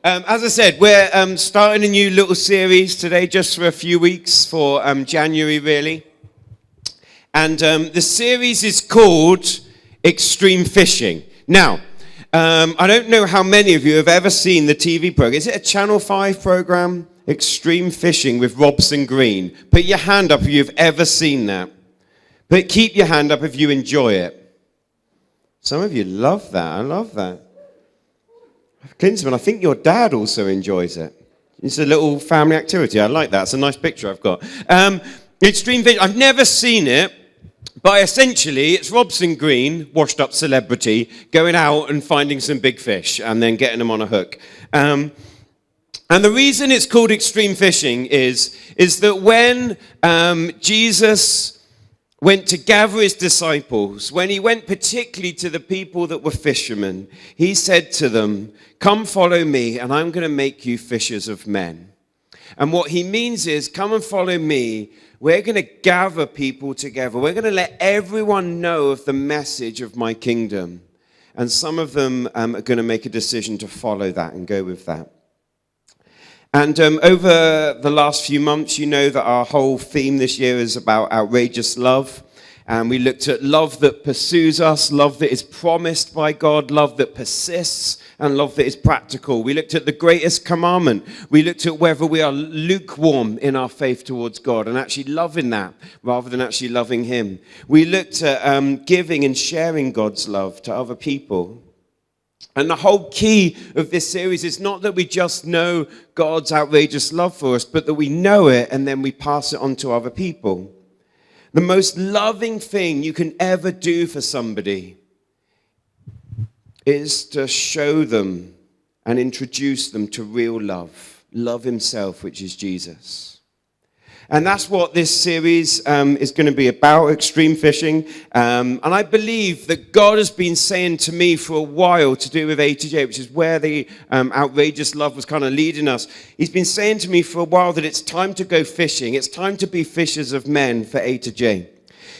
As I said, we're starting a new little series today, just for a few weeks, for January, really. And the series is called Extreme Fishing. Now, I don't know how many of you have ever seen the TV program. Is it a Channel 5 program? Extreme Fishing with Robson Green. Put your hand up if you've ever seen that. But keep your hand up if you enjoy it. Some of you love that. I love that. Klinsman, I think your dad also enjoys it. It's a little family activity. I like that. It's a nice picture I've got. Extreme Fishing. I've never seen it, but essentially it's Robson Green, washed up celebrity, going out and finding some big fish and then getting them on a hook. And the reason it's called Extreme Fishing is that when Jesus went to gather his disciples, when he went particularly to the people that were fishermen, he said to them, "Come follow me, and I'm going to make you fishers of men." And what he means is, come and follow me. We're going to gather people together. We're going to let everyone know of the message of my kingdom. And some of them are going to make a decision to follow that and go with that. And over the last few months, you know that our whole theme this year is about outrageous love. And we looked at love that pursues us, love that is promised by God, love that persists, and love that is practical. We looked at the greatest commandment. We looked at whether we are lukewarm in our faith towards God and actually loving that rather than actually loving him. We looked at giving and sharing God's love to other people. And the whole key of this series is not that we just know God's outrageous love for us, but that we know it and then we pass it on to other people. The most loving thing you can ever do for somebody is to show them and introduce them to real love himself, which is Jesus. And that's what this series is going to be about, Extreme Fishing. And I believe that God has been saying to me for a while to do with A2J, which is where the outrageous love was kind of leading us. He's been saying to me for a while that it's time to go fishing. It's time to be fishers of men for A2J.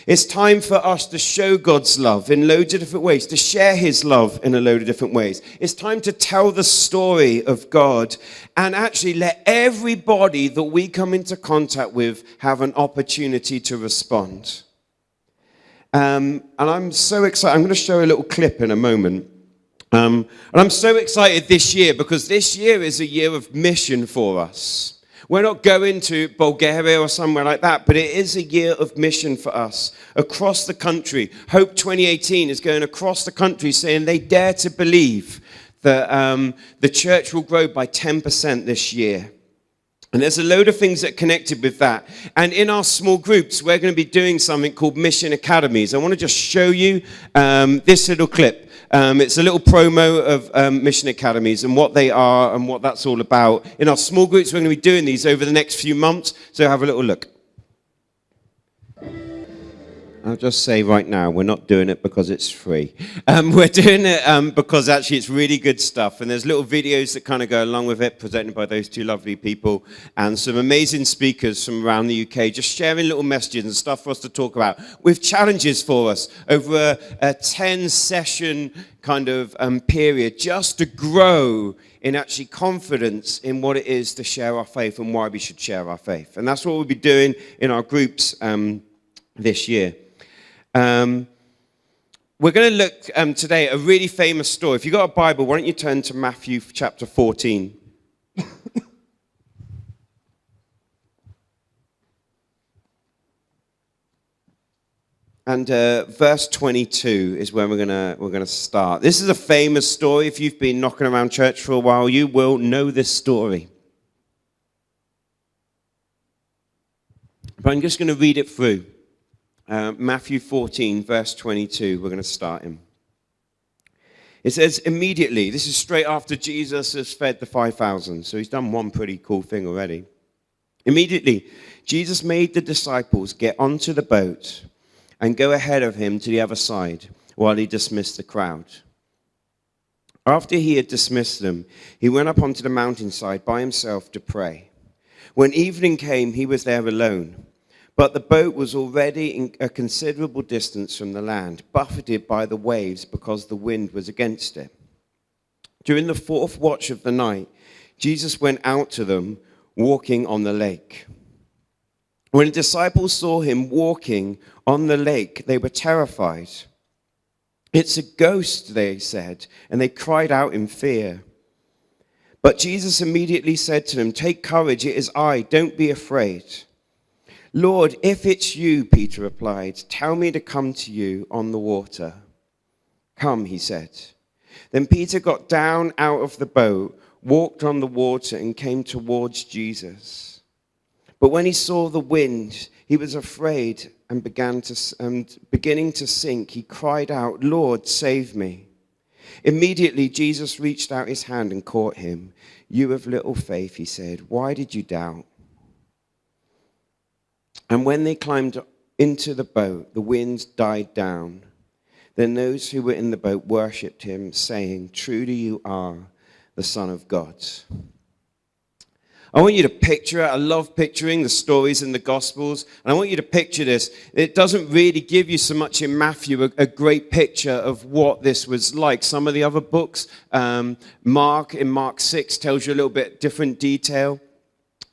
It's time for us to show God's love in loads of different ways, to share his love in a load of different ways. It's time to tell the story of God and actually let everybody that we come into contact with have an opportunity to respond. And I'm so excited. I'm going to show a little clip in a moment. And I'm so excited this year because this year is a year of mission for us. We're not going to Bulgaria or somewhere like that, but it is a year of mission for us across the country. Hope 2018 is going across the country saying they dare to believe that the church will grow by 10% this year. And there's a load of things that are connected with that. And in our small groups, we're going to be doing something called Mission Academies. I want to just show you this little clip. It's a little promo of Mission Academies and what they are and what that's all about. In our small groups, we're going to be doing these over the next few months. So have a little look. I'll just say right now, we're not doing it because it's free. We're doing it because actually it's really good stuff. And there's little videos that kind of go along with it, presented by those two lovely people. And some amazing speakers from around the UK, just sharing little messages and stuff for us to talk about, with challenges for us over a 10-session kind of period, just to grow in actually confidence in what it is to share our faith and why we should share our faith. And that's what we'll be doing in our groups this year. We're going to look today at a really famous story. If you've got a Bible, why don't you turn to Matthew chapter 14. And verse 22 is where we're going to start. This is a famous story. If you've been knocking around church for a while, you will know this story. But I'm just going to read it through. Matthew 14, verse 22, we're going to start him. It says, immediately, this is straight after Jesus has fed the 5,000, so he's done one pretty cool thing already. Immediately, Jesus made the disciples get onto the boat and go ahead of him to the other side while he dismissed the crowd. After he had dismissed them, he went up onto the mountainside by himself to pray. When evening came, he was there alone. But the boat was already a considerable distance from the land, buffeted by the waves because the wind was against it. During the fourth watch of the night, Jesus went out to them, walking on the lake. When the disciples saw him walking on the lake, they were terrified. "It's a ghost," they said, and they cried out in fear. But Jesus immediately said to them, "Take courage, it is I, don't be afraid." "Lord, if it's you," Peter replied, "tell me to come to you on the water." "Come," he said. Then Peter got down out of the boat, walked on the water, and came towards Jesus. But when he saw the wind, he was afraid and beginning to sink, he cried out, "Lord, save me." Immediately Jesus reached out his hand and caught him. "You of little faith," he said, "why did you doubt?" And when they climbed into the boat, the wind died down. Then those who were in the boat worshipped him, saying, "Truly you are the Son of God." I want you to picture it. I love picturing the stories in the Gospels. And I want you to picture this. It doesn't really give you so much in Matthew a great picture of what this was like. Some of the other books, Mark, in Mark 6, tells you a little bit different detail.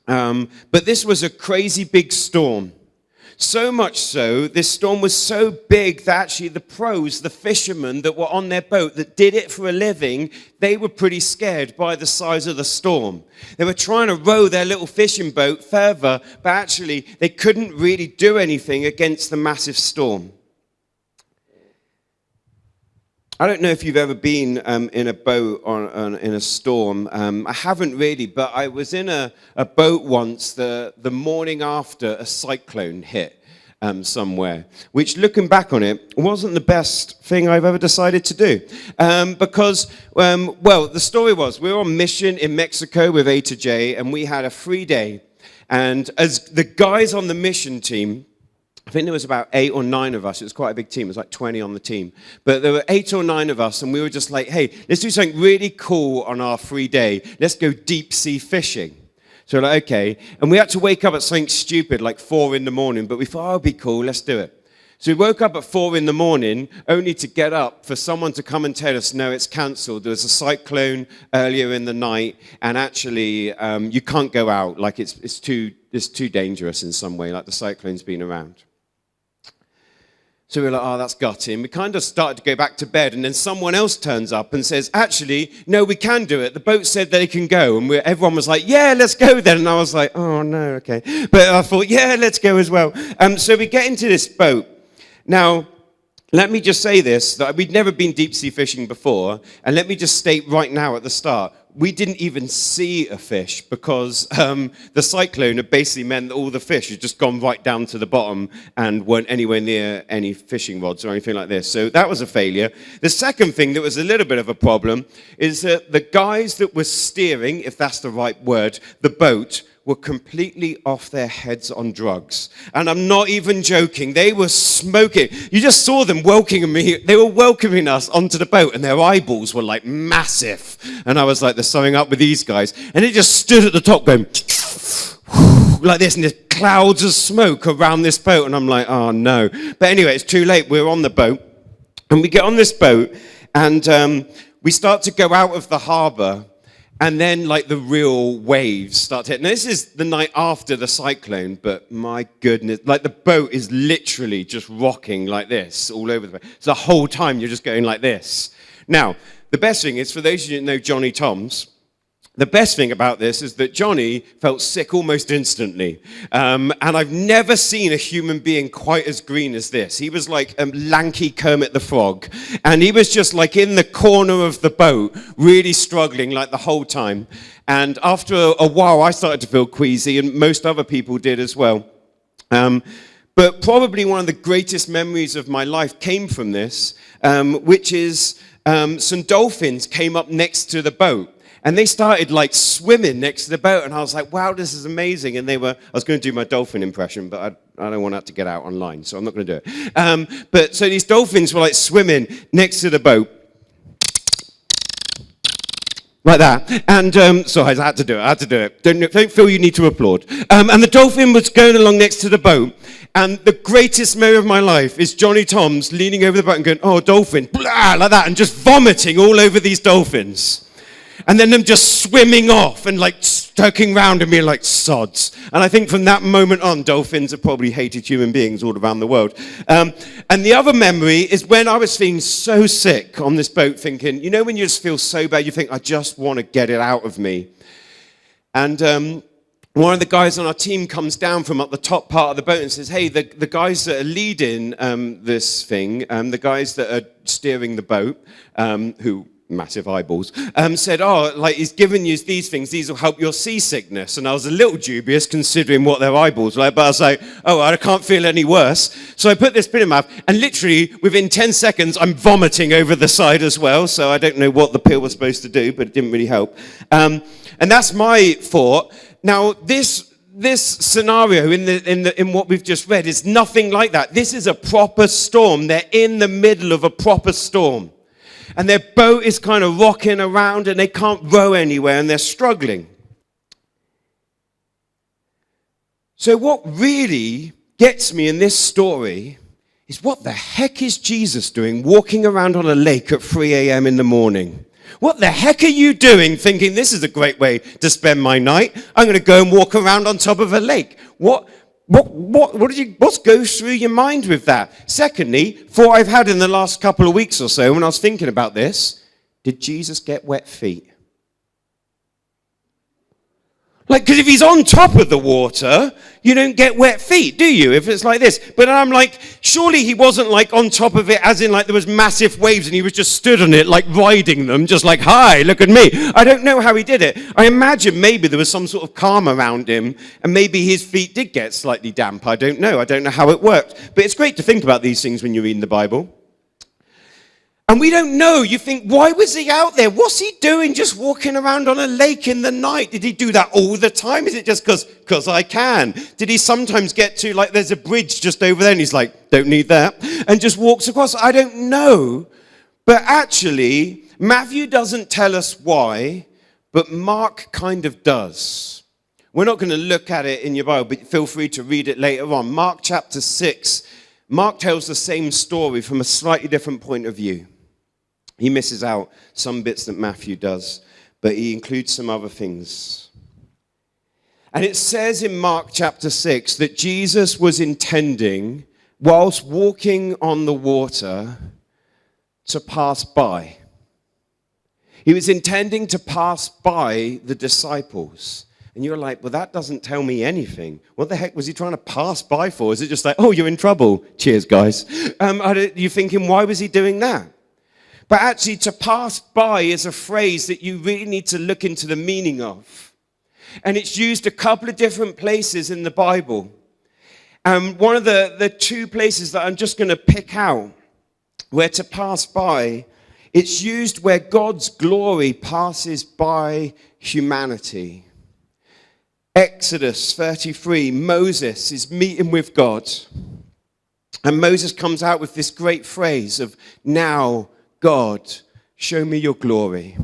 But this was a crazy big storm. So much so, this storm was so big that actually the pros, the fishermen that were on their boat that did it for a living, they were pretty scared by the size of the storm. They were trying to row their little fishing boat further, but actually they couldn't really do anything against the massive storm. I don't know if you've ever been in a boat in a storm. I haven't really, but I was in a boat once the morning after a cyclone hit somewhere, which, looking back on it, wasn't the best thing I've ever decided to do. Because, the story was we were on mission in Mexico with A2J, and we had a free day. And as the guys on the mission team, I think there was about 8 or 9 of us. It was quite a big team. It was like 20 on the team. But there were 8 or 9 of us, and we were just like, hey, let's do something really cool on our free day. Let's go deep sea fishing. So we're like, okay. And we had to wake up at something stupid, like 4 in the morning. But we thought, oh, it'll be cool. Let's do it. So we woke up at 4 in the morning, only to get up for someone to come and tell us, no, it's cancelled. There was a cyclone earlier in the night, and actually you can't go out. Like it's too dangerous in some way, like the cyclone's been around. So we were like, oh, that's gutting. We kind of started to go back to bed, and then someone else turns up and says, actually, no, we can do it. The boat said they can go. And everyone was like, yeah, let's go then. And I was like, oh, no, okay. But I thought, yeah, let's go as well. So we get into this boat. Now, let me just say this, that we'd never been deep sea fishing before. And let me just state right now at the start, we didn't even see a fish because the cyclone had basically meant that all the fish had just gone right down to the bottom and weren't anywhere near any fishing rods or anything like this. So that was a failure. The second thing that was a little bit of a problem is that the guys that were steering, if that's the right word, the boat, were completely off their heads on drugs. And I'm not even joking. They were smoking. You just saw them welcoming me. They were welcoming us onto the boat, and their eyeballs were like massive. And I was like, there's something up with these guys. And it just stood at the top going like this, and there's clouds of smoke around this boat. And I'm like, oh no. But anyway, it's too late. We're on the boat. And we get on this boat, and we start to go out of the harbor. And then, like, the real waves start to hit. Now, this is the night after the cyclone, but my goodness, like, the boat is literally just rocking like this all over the boat. So the whole time you're just going like this. Now, the best thing is, for those of you who know Johnny Toms, the best thing about this is that Johnny felt sick almost instantly. And I've never seen a human being quite as green as this. He was like a lanky Kermit the Frog. And he was just like in the corner of the boat, really struggling like the whole time. And after a while, I started to feel queasy, and most other people did as well. But probably one of the greatest memories of my life came from this, which is some dolphins came up next to the boat. And they started like swimming next to the boat, and I was like, wow, this is amazing. And I was going to do my dolphin impression, but I don't want that to get out online, so I'm not going to do it. But so these dolphins were like swimming next to the boat, like that. And so I had to do it. Don't feel you need to applaud. And the dolphin was going along next to the boat, and the greatest memory of my life is Johnny Toms leaning over the boat and going, oh, dolphin, blah, like that, and just vomiting all over these dolphins. and then them just swimming off and like stalking around and being like sods. And I think from that moment on, dolphins have probably hated human beings all around the world. And the other memory is when I was feeling so sick on this boat, thinking, you know, when you just feel so bad, you think, I just want to get it out of me. And one of the guys on our team comes down from up the top part of the boat and says, hey, the guys that are leading this thing, the guys that are steering the boat, who, massive eyeballs, said, like he's given you these things, these will help your seasickness. And I was a little dubious considering what their eyeballs were like, but I was like, I can't feel any worse. So I put this pin in my mouth, and literally within 10 seconds, I'm vomiting over the side as well. So I don't know what the pill was supposed to do, but it didn't really help. And that's my thought. Now, this scenario in what we've just read is nothing like that. This is a proper storm. They're in the middle of a proper storm. And their boat is kind of rocking around and they can't row anywhere and they're struggling. So what really gets me in this story is what the heck is Jesus doing walking around on a lake at 3 a.m. in the morning? What the heck are you doing thinking this is a great way to spend my night? I'm going to go and walk around on top of a lake. What goes through your mind with that? Secondly, thought I've had in the last couple of weeks or so when I was thinking about this, did Jesus get wet feet? Like, because if he's on top of the water, you don't get wet feet, do you, if it's like this? But I'm like, surely he wasn't like on top of it as in like there was massive waves and he was just stood on it like riding them, just like, hi, look at me. I don't know how he did it. I imagine maybe there was some sort of calm around him and maybe his feet did get slightly damp. I don't know how it worked. But it's great to think about these things when you're reading the Bible. And we don't know. You think, why was he out there? What's he doing just walking around on a lake in the night? Did he do that all the time? Is it just because I can? Did he sometimes get to, like, there's a bridge just over there, and he's like, don't need that, and just walks across? I don't know. But actually, Matthew doesn't tell us why, but Mark kind of does. We're not going to look at it in your Bible, but feel free to read it later on. Mark chapter 6, Mark tells the same story from a slightly different point of view. He misses out some bits that Matthew does, but he includes some other things. And it says in Mark chapter 6 that Jesus was intending, whilst walking on the water, to pass by. He was intending to pass by the disciples. And you're like, well, that doesn't tell me anything. What the heck was he trying to pass by for? Is it just like, oh, you're in trouble? Cheers, guys. You're thinking, why was he doing that? But actually, to pass by is a phrase that you really need to look into the meaning of. And it's used a couple of different places in the Bible. One of the two places that I'm just going to pick out, where to pass by, it's used where God's glory passes by humanity. Exodus 33, Moses is meeting with God. And Moses comes out with this great phrase of, now, God, show me your glory.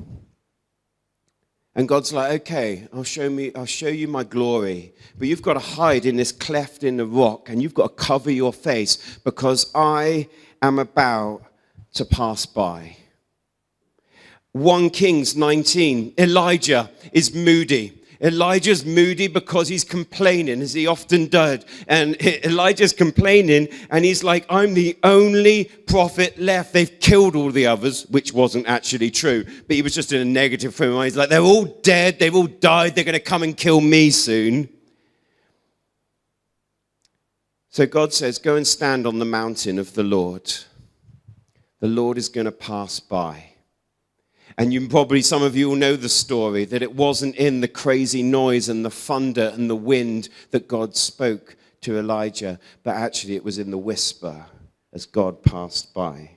And God's like, okay, I'll show you my glory. But you've got to hide in this cleft in the rock, and you've got to cover your face because I am about to pass by. 1 Kings 19, Elijah is moody. Elijah's moody because he's complaining, as he often does. And Elijah's complaining, and he's like, I'm the only prophet left. They've killed all the others, which wasn't actually true. But he was just in a negative frame of mind. He's like, they're all dead. They've all died. They're going to come and kill me soon. So God says, go and stand on the mountain of the Lord. The Lord is going to pass by. And some of you will know the story, that it wasn't in the crazy noise and the thunder and the wind that God spoke to Elijah, but actually it was in the whisper as God passed by.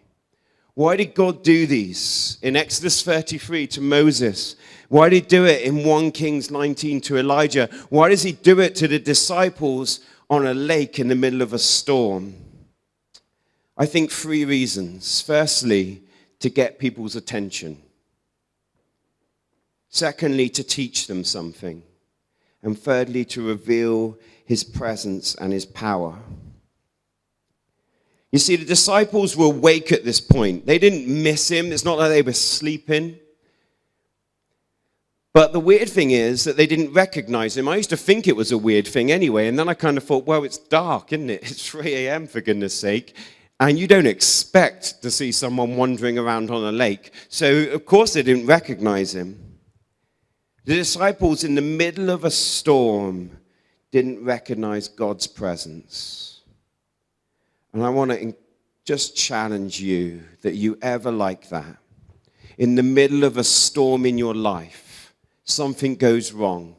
Why did God do these in Exodus 33 to Moses? Why did he do it in 1 Kings 19 to Elijah? Why does he do it to the disciples on a lake in the middle of a storm? I think 3 reasons. Firstly, to get people's attention. Secondly, to teach them something. And thirdly, to reveal his presence and his power. You see, the disciples were awake at this point. They didn't miss him. It's not like they were sleeping. But the weird thing is that they didn't recognize him. I used to think it was a weird thing anyway, and then I kind of thought, well, it's dark, isn't it? It's 3 a.m., for goodness sake. And you don't expect to see someone wandering around on a lake. So, of course, they didn't recognize him. The disciples, in the middle of a storm, didn't recognize God's presence. And I want to just challenge you that you ever like that. In the middle of a storm in your life, something goes wrong.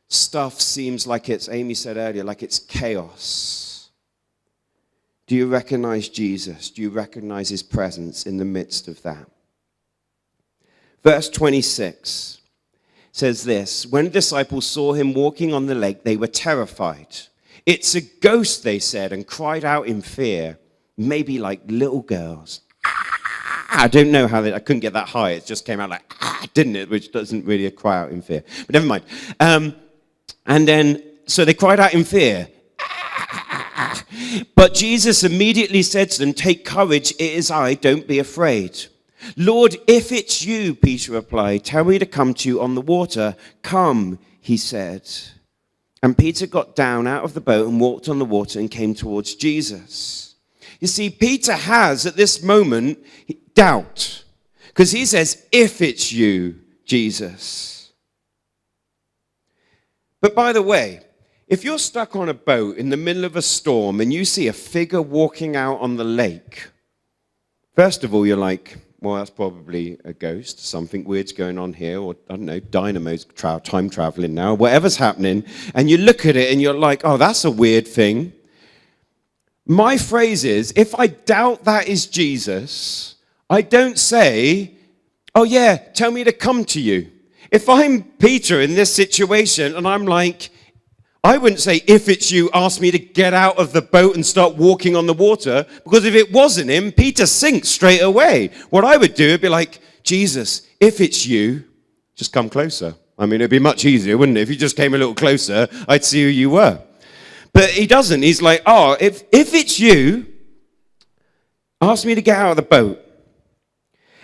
Stuff seems like it's, Amy said earlier, like it's chaos. Do you recognize Jesus? Do you recognize his presence in the midst of that? Verse 26 says this: when the disciples saw him walking on the lake, they were terrified. It's a ghost, they said, and cried out in fear, maybe like little girls. I don't know how I couldn't get that high. It just came out like, didn't it? Which doesn't really cry out in fear. But never mind. And then, so they cried out in fear. But Jesus immediately said to them, take courage, it is I, don't be afraid. Lord, if it's you, Peter replied, tell me to come to you on the water. Come, he said. And Peter got down out of the boat and walked on the water and came towards Jesus. You see, Peter has, at this moment, doubt. Because he says, if it's you, Jesus. But by the way, if you're stuck on a boat in the middle of a storm and you see a figure walking out on the lake, first of all, you're like, well, that's probably a ghost. Something weird's going on here. Or, I don't know, dynamo's time traveling now. Whatever's happening. And you look at it and you're like, oh, that's a weird thing. My phrase is, if I doubt that is Jesus, I don't say, oh, yeah, tell me to come to you. If I'm Peter in this situation and I'm like, I wouldn't say, if it's you, ask me to get out of the boat and start walking on the water, because if it wasn't him, Peter sinks straight away. What I would do would be like, Jesus, if it's you, just come closer. I mean, it'd be much easier, wouldn't it? If you just came a little closer, I'd see who you were. But he doesn't. He's like, oh, if it's you, ask me to get out of the boat.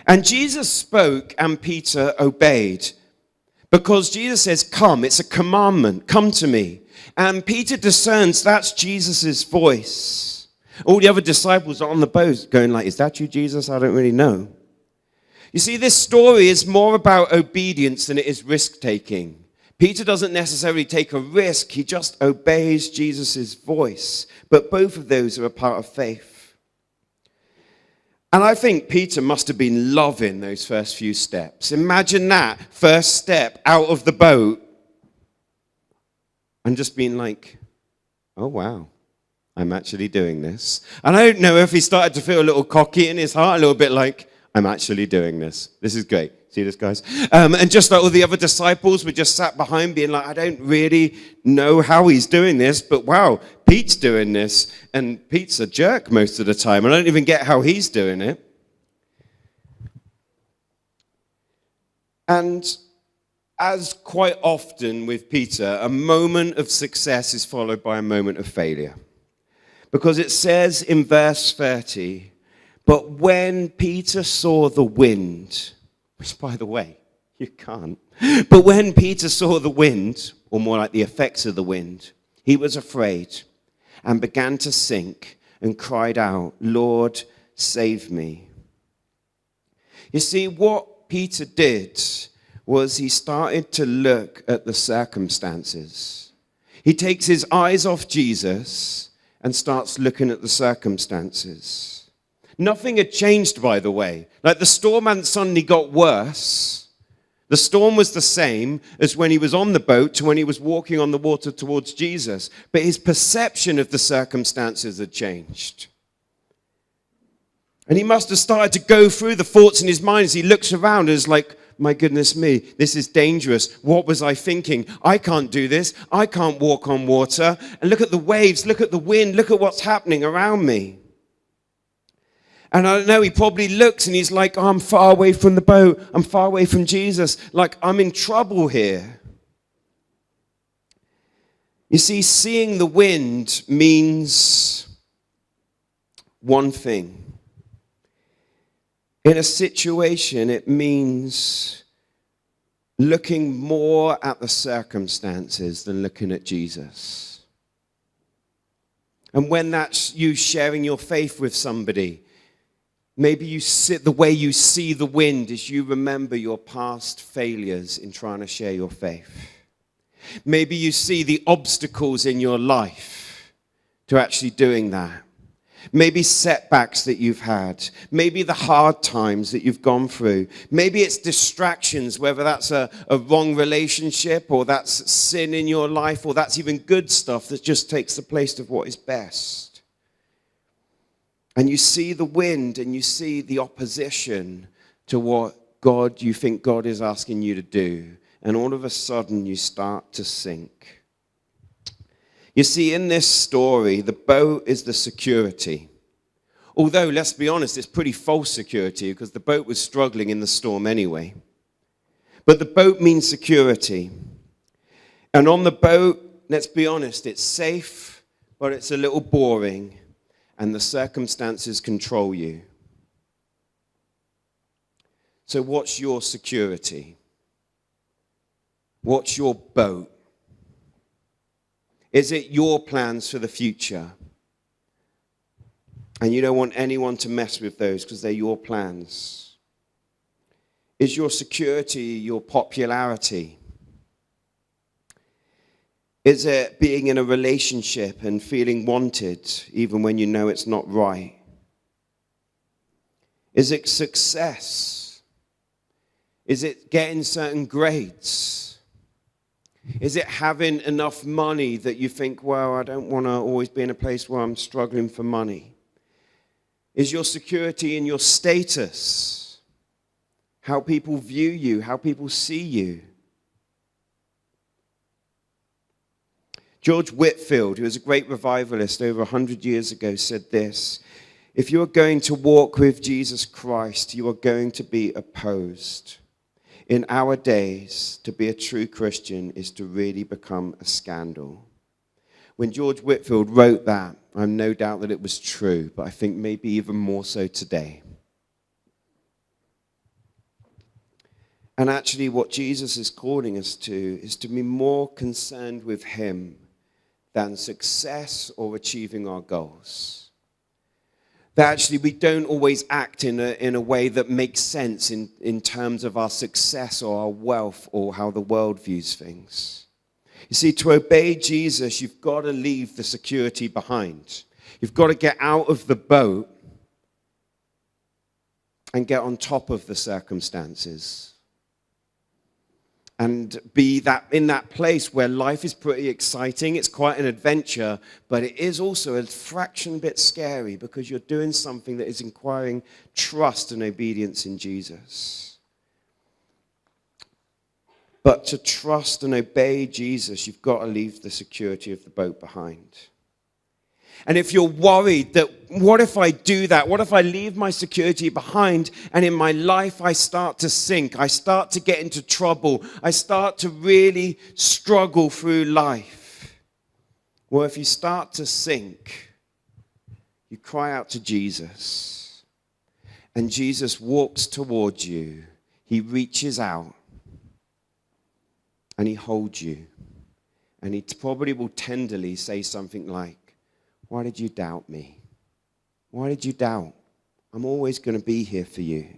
And Jesus spoke and Peter obeyed. Because Jesus says, come, it's a commandment, come to me. And Peter discerns that's Jesus' voice. All the other disciples are on the boat going like, is that you, Jesus? I don't really know. You see, this story is more about obedience than it is risk-taking. Peter doesn't necessarily take a risk. He just obeys Jesus' voice. But both of those are a part of faith. And I think Peter must have been loving those first few steps. Imagine that first step out of the boat and just being like, oh, wow, I'm actually doing this. And I don't know if he started to feel a little cocky in his heart, a little bit like, I'm actually doing this. This is great. See this, guys? And just like all the other disciples were just sat behind being like, I don't really know how he's doing this, but wow, Pete's doing this. And Pete's a jerk most of the time. I don't even get how he's doing it. And as quite often with Peter, a moment of success is followed by a moment of failure. Because it says in verse 30, but when Peter saw the wind, which by the way, you can't, but when Peter saw the wind, or more like the effects of the wind, he was afraid and began to sink and cried out, Lord, save me. You see, what Peter did was he started to look at the circumstances. He takes his eyes off Jesus and starts looking at the circumstances. Nothing had changed, by the way. Like the storm hadn't suddenly got worse. The storm was the same as when he was on the boat to when he was walking on the water towards Jesus. But his perception of the circumstances had changed. And he must have started to go through the thoughts in his mind as he looks around and is like, my goodness me, this is dangerous. What was I thinking? I can't do this. I can't walk on water. And look at the waves, look at the wind, look at what's happening around me. And I don't know, he probably looks and he's like, oh, I'm far away from the boat. I'm far away from Jesus. Like, I'm in trouble here. You see, seeing the wind means one thing. In a situation, it means looking more at the circumstances than looking at Jesus. And when that's you sharing your faith with somebody, maybe the way you see the wind is you remember your past failures in trying to share your faith. Maybe you see the obstacles in your life to actually doing that. Maybe setbacks that you've had. Maybe the hard times that you've gone through. Maybe it's distractions, whether that's a wrong relationship or that's sin in your life or that's even good stuff that just takes the place of what is best. And you see the wind and you see the opposition to what you think God is asking you to do. And all of a sudden you start to sink. You see, in this story, the boat is the security. Although, let's be honest, it's pretty false security because the boat was struggling in the storm anyway. But the boat means security. And on the boat, let's be honest, it's safe, but it's a little boring, and the circumstances control you. So what's your security? What's your boat? Is it your plans for the future? And you don't want anyone to mess with those because they're your plans. Is your security your popularity? Is it being in a relationship and feeling wanted even when you know it's not right? Is it success? Is it getting certain grades? Is it having enough money that you think, well, I don't want to always be in a place where I'm struggling for money? Is your security in your status? How people view you, how people see you? George Whitefield, who was a great revivalist over 100 years ago, said this: if you are going to walk with Jesus Christ, you are going to be opposed. In our days, to be a true Christian is to really become a scandal. When George Whitefield wrote that, I have no doubt that it was true, but I think maybe even more so today. And actually what Jesus is calling us to is to be more concerned with him than success or achieving our goals. That actually we don't always act in a way that makes sense in terms of our success or our wealth or how the world views things. You see, to obey Jesus, you've got to leave the security behind. You've got to get out of the boat and get on top of the circumstances. And be in that place where life is pretty exciting. It's quite an adventure, but it is also a fraction bit scary because you're doing something that is requiring trust and obedience in Jesus. But to trust and obey Jesus, you've got to leave the security of the boat behind. And if you're worried that, what if I do that? What if I leave my security behind and in my life I start to sink? I start to get into trouble. I start to really struggle through life. Well, if you start to sink, you cry out to Jesus. And Jesus walks towards you. He reaches out. And he holds you. And he probably will tenderly say something like, why did you doubt me? Why did you doubt? I'm always going to be here for you.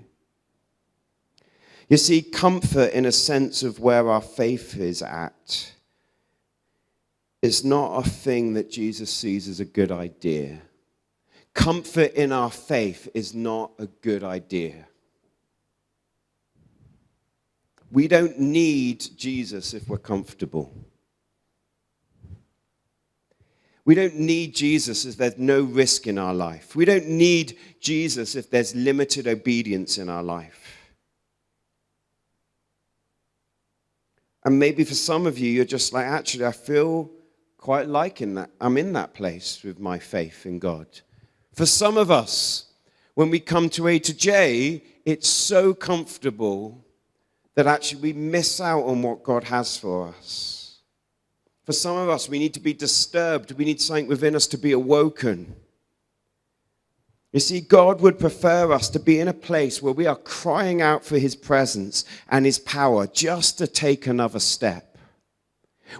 You see, comfort in a sense of where our faith is at is not a thing that Jesus sees as a good idea. Comfort in our faith is not a good idea. We don't need Jesus if we're comfortable. We don't need Jesus if there's no risk in our life. We don't need Jesus if there's limited obedience in our life. And maybe for some of you, you're just like, actually, I feel quite like I'm in that place with my faith in God. For some of us, when we come to A2J, it's so comfortable that actually we miss out on what God has for us. For some of us, we need to be disturbed. We need something within us to be awoken. You see, God would prefer us to be in a place where we are crying out for his presence and his power just to take another step,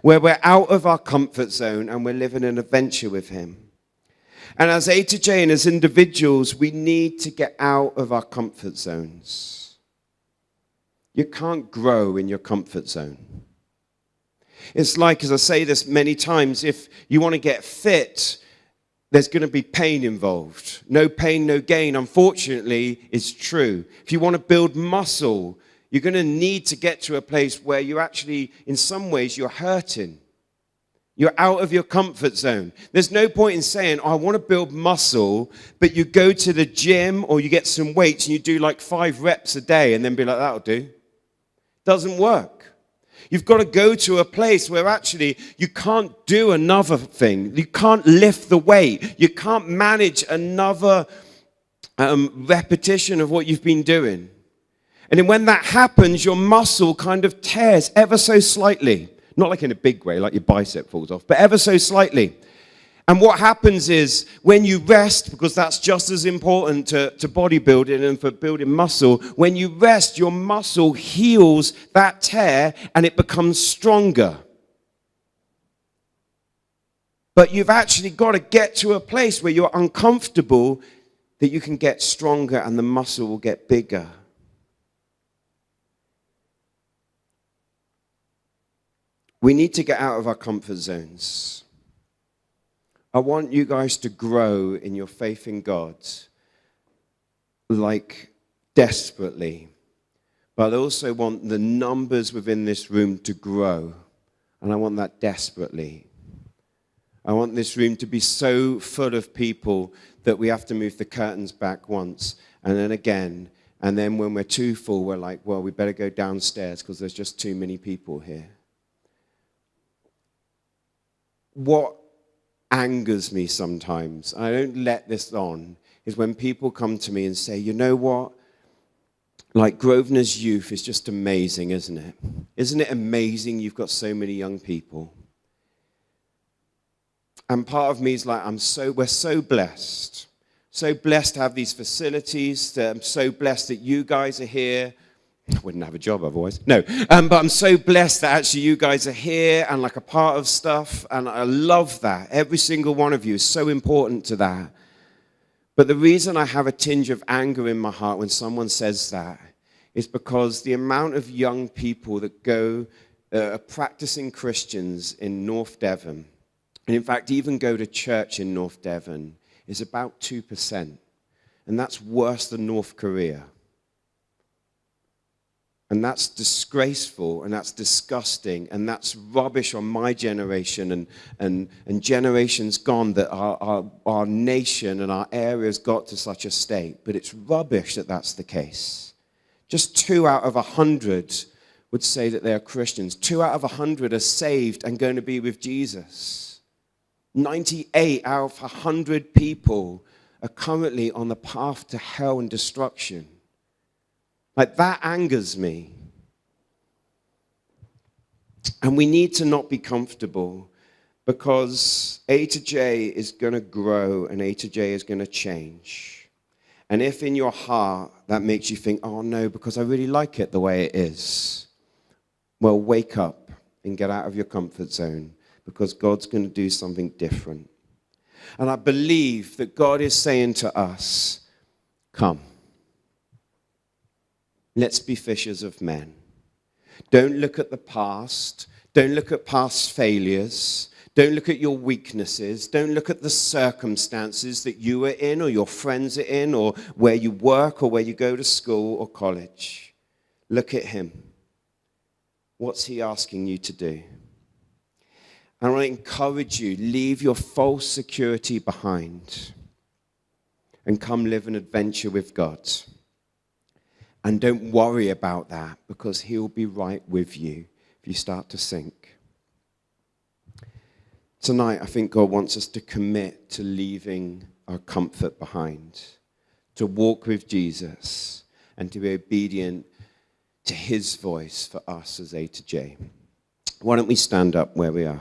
where we're out of our comfort zone and we're living an adventure with him. And as A2J and as individuals, we need to get out of our comfort zones. You can't grow in your comfort zone. It's like, as I say this many times, if you want to get fit, there's going to be pain involved. No pain, no gain, unfortunately, is true. If you want to build muscle, you're going to need to get to a place where you actually, in some ways, you're hurting. You're out of your comfort zone. There's no point in saying, I want to build muscle, but you go to the gym or you get some weights and you do like 5 reps a day and then be like, that'll do. Doesn't work. You've got to go to a place where actually you can't do another thing. You can't lift the weight. You can't manage another repetition of what you've been doing. And then when that happens, your muscle kind of tears ever so slightly. Not like in a big way, like your bicep falls off, but ever so slightly. And what happens is when you rest, because that's just as important to bodybuilding and for building muscle, when you rest, your muscle heals that tear and it becomes stronger. But you've actually got to get to a place where you're uncomfortable that you can get stronger and the muscle will get bigger. We need to get out of our comfort zones. I want you guys to grow in your faith in God, like desperately. But I also want the numbers within this room to grow, and I want that desperately. I want this room to be so full of people that we have to move the curtains back once, and then again, and then when we're too full, we're like, well, we better go downstairs because there's just too many people here. What angers me sometimes, I don't let this on, is when people come to me and say, you know what, like Grosvenor's youth is just amazing, isn't it? Isn't it amazing you've got so many young people? And part of me is like, we're so blessed to have these facilities, I'm so blessed that you guys are here. I wouldn't have a job otherwise. No, but I'm so blessed that actually you guys are here and like a part of stuff, and I love that. Every single one of you is so important to that. But the reason I have a tinge of anger in my heart when someone says that is because the amount of young people that go practicing Christians in North Devon, and in fact even go to church in North Devon, is about 2%. And that's worse than North Korea. And that's disgraceful, and that's disgusting, and that's rubbish on my generation and generations gone that our nation and our areas got to such a state. But it's rubbish that that's the case. Just 2 out of 100 would say that they are Christians. 2 out of 100 are saved and going to be with Jesus. 98 out of 100 people are currently on the path to hell and destruction. Like, that angers me. And we need to not be comfortable, because A2J is going to grow and A2J is going to change. And if in your heart that makes you think, oh no, because I really like it the way it is, well, wake up and get out of your comfort zone, because God's going to do something different. And I believe that God is saying to us, come. Let's be fishers of men. Don't look at the past. Don't look at past failures. Don't look at your weaknesses. Don't look at the circumstances that you are in or your friends are in or where you work or where you go to school or college. Look at him. What's he asking you to do? And I want to encourage you, leave your false security behind and come live an adventure with God. And don't worry about that, because he'll be right with you if you start to sink. Tonight, I think God wants us to commit to leaving our comfort behind, to walk with Jesus, and to be obedient to his voice for us as A2J. Why don't we stand up where we are?